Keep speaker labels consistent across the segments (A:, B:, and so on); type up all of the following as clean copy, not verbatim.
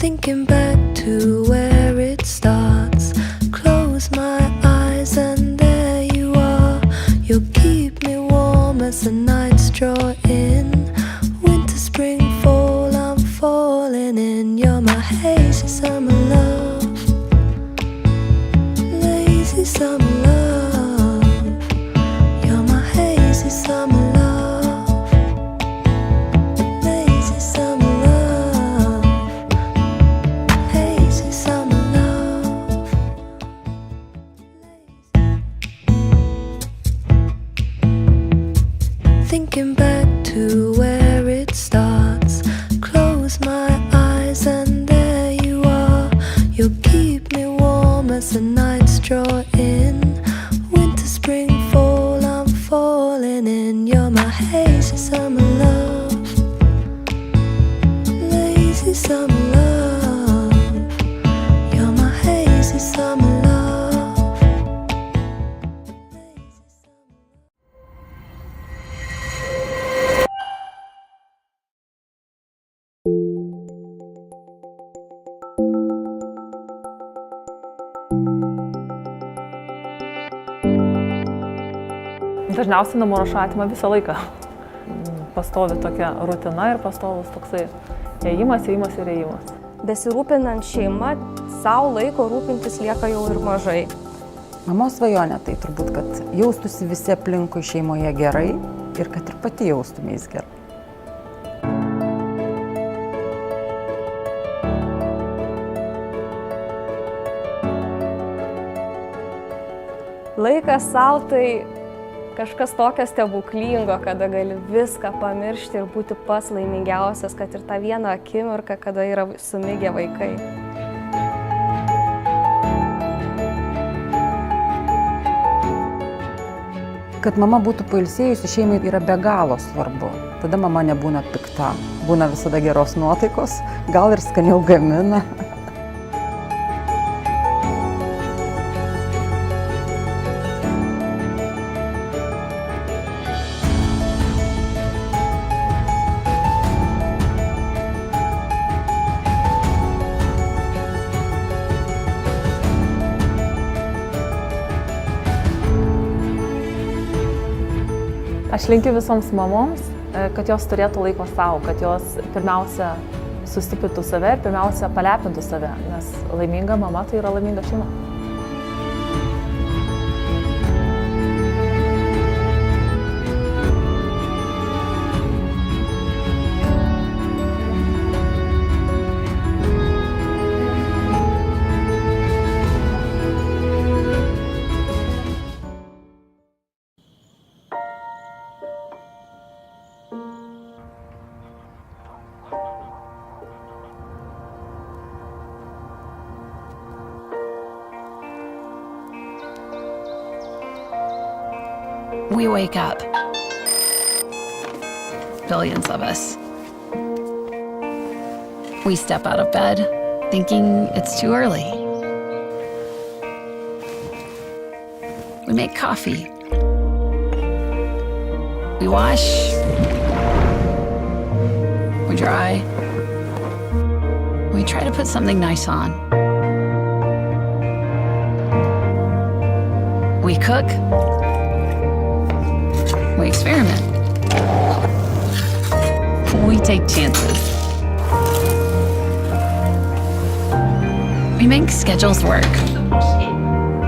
A: Thinking back to where it starts. Close my eyes and there you are. You keep me warm as the nights draw in. Winter, spring, fall, I'm falling in. You're my hazy summer love, lazy summer love. You're my hazy summer love. Thinking back to where it starts. Close my eyes and there you are. You keep me warm as the nights draw in. Winter, spring, fall, I'm falling in. You're my hazy summer love, lazy summer love. You're my hazy summer love.
B: Dažniausiai namų ruoša atima visą laiką. Pastovi tokia rutina ir pastovus toksai ėjimas ir ėjimas.
C: Besirūpinant šeimą, savo laiko rūpintis lieka jau ir mažai.
D: Mamos svajonė tai turbūt, kad jaustųsi visi aplinkui šeimoje gerai ir kad ir pati jaustumės gerai.
C: Laikas savo tai kažkas tokio stebuklingo, kada gali viską pamiršti ir būti pats laimingiausias, kad ir tą vieną akimirką, kada yra sumigę vaikai.
D: Kad mama būtų pailsėjusi, šeimai yra be galo svarbu. Tada mama nebūna pikta, būna visada geros nuotaikos, gal ir skaniau gamina.
B: Aš linkiu visoms mamoms, kad jos turėtų laiko savo, kad jos pirmiausia sustiprintų save ir pirmiausia palepintų save, nes laiminga mama tai yra laiminga šeima.
E: We wake up. Billions of us. We step out of bed thinking it's too early. We make coffee. We wash. We dry. We try to put something nice on. We cook. We experiment. We take chances. We make schedules work.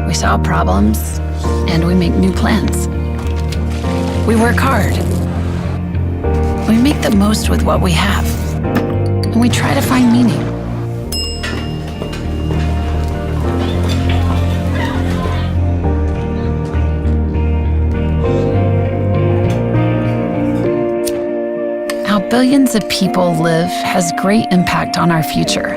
E: We solve problems, and we make new plans. We work hard. We make the most with what we have, and we try to find meaning. How billions of people live has great impact on our future.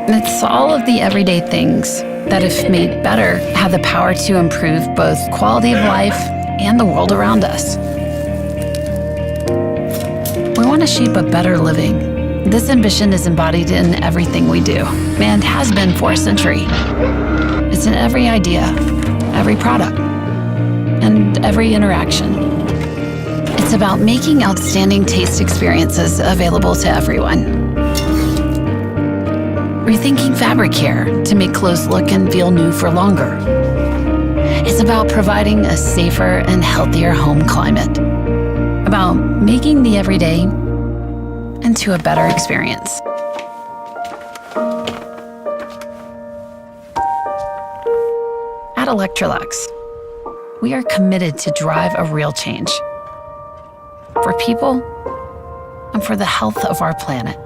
E: It's all of the everyday things that, if made better, have the power to improve both quality of life and the world around us. We want to shape a better living. This ambition is embodied in everything we do, and has been for a century. It's in every idea, every product, and every interaction. It's about making outstanding taste experiences available to everyone. Rethinking fabric care to make clothes look and feel new for longer. It's about providing a safer and healthier home climate. About making the everyday into a better experience. At Electrolux, we are committed to drive a real change. For people and for the health of our planet.